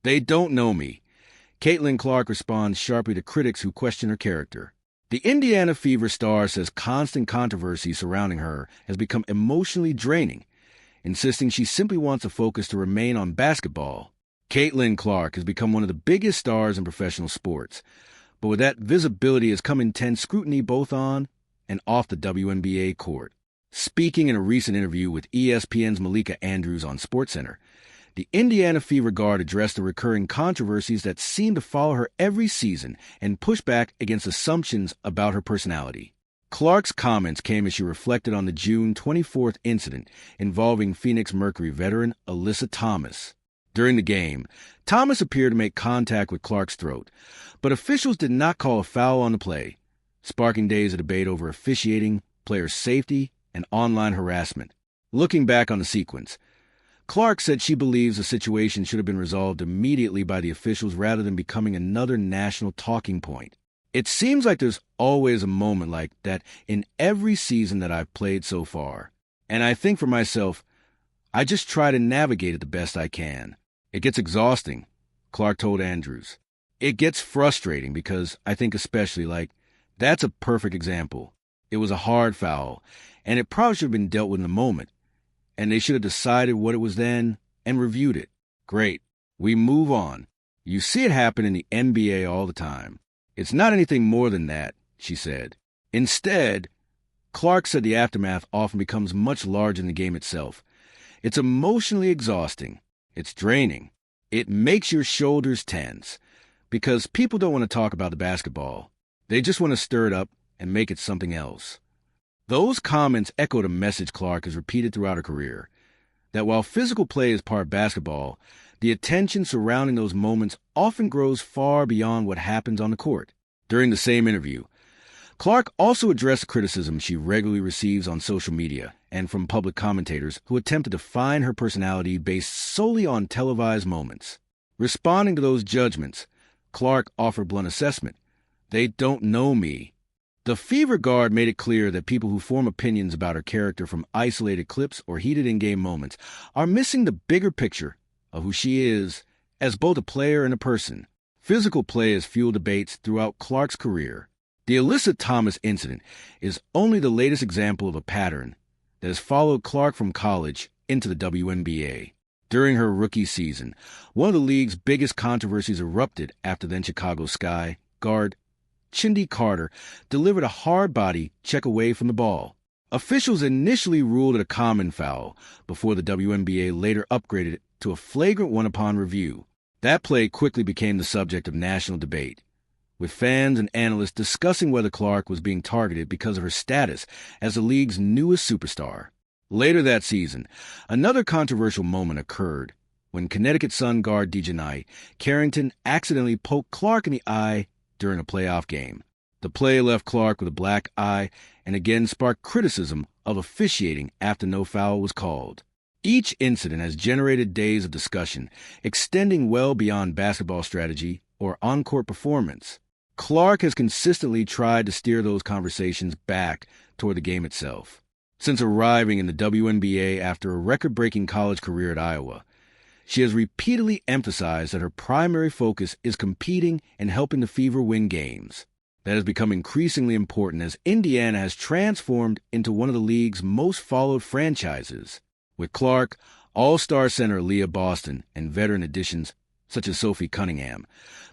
They don't know me. Caitlin Clark responds sharply to critics who question her character. The Indiana Fever star says constant controversy surrounding her has become emotionally draining, insisting she simply wants the focus to remain on basketball. Caitlin Clark has become one of the biggest stars in professional sports, but with that visibility has come intense scrutiny both on and off the WNBA court. Speaking in a recent interview with ESPN's Malika Andrews on SportsCenter, the Indiana Fever guard addressed the recurring controversies that seem to follow her every season and push back against assumptions about her personality. Clark's comments came as she reflected on the June 24th incident involving Phoenix Mercury veteran Alyssa Thomas. During the game, Thomas appeared to make contact with Clark's throat, but officials did not call a foul on the play, sparking days of debate over officiating, player safety, and online harassment. Looking back on the sequence, Clark said she believes the situation should have been resolved immediately by the officials rather than becoming another national talking point. It seems like there's always a moment like that in every season that I've played so far. And I think for myself, I just try to navigate it the best I can. It gets exhausting, Clark told Andrews. It gets frustrating because I think especially that's a perfect example. It was a hard foul, and it probably should have been dealt with in the moment. And they should have decided what it was then and reviewed it. Great. We move on. You see it happen in the NBA all the time. It's not anything more than that, she said. Instead, Clark said the aftermath often becomes much larger than the game itself. It's emotionally exhausting. It's draining. It makes your shoulders tense because people don't want to talk about the basketball. They just want to stir it up and make it something else. Those comments echoed a message Clark has repeated throughout her career, that while physical play is part of basketball, the attention surrounding those moments often grows far beyond what happens on the court. During the same interview, Clark also addressed criticism she regularly receives on social media and from public commentators who attempt to define her personality based solely on televised moments. Responding to those judgments, Clark offered blunt assessment. They don't know me. The Fever guard made it clear that people who form opinions about her character from isolated clips or heated in-game moments are missing the bigger picture of who she is as both a player and a person. Physical play has fueled debates throughout Clark's career. The Alyssa Thomas incident is only the latest example of a pattern that has followed Clark from college into the WNBA. During her rookie season, one of the league's biggest controversies erupted after then Chicago Sky guard Chindy Carter delivered a hard-body check away from the ball. Officials initially ruled it a common foul before the WNBA later upgraded it to a flagrant one upon review. That play quickly became the subject of national debate, with fans and analysts discussing whether Clark was being targeted because of her status as the league's newest superstar. Later that season, another controversial moment occurred when Connecticut Sun guard Dejanai Carrington accidentally poked Clark in the eye during a playoff game. The play left Clark with a black eye and again sparked criticism of officiating after no foul was called. Each incident has generated days of discussion, extending well beyond basketball strategy or on-court performance. Clark has consistently tried to steer those conversations back toward the game itself. Since arriving in the WNBA after a record-breaking college career at Iowa, she has repeatedly emphasized that her primary focus is competing and helping the Fever win games. That has become increasingly important as Indiana has transformed into one of the league's most followed franchises. With Clark, all-star center Leah Boston, and veteran additions such as Sophie Cunningham,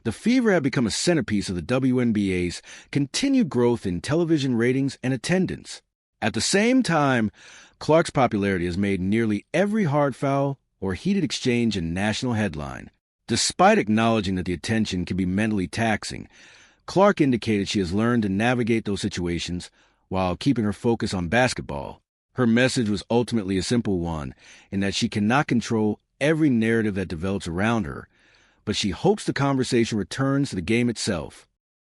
the Fever have become a centerpiece of the WNBA's continued growth in television ratings and attendance. At the same time, Clark's popularity has made nearly every hard foul or heated exchange a national headline. Despite acknowledging that the attention can be mentally taxing, Clark indicated she has learned to navigate those situations while keeping her focus on basketball. Her message was ultimately a simple one, in that she cannot control every narrative that develops around her, but she hopes the conversation returns to the game itself.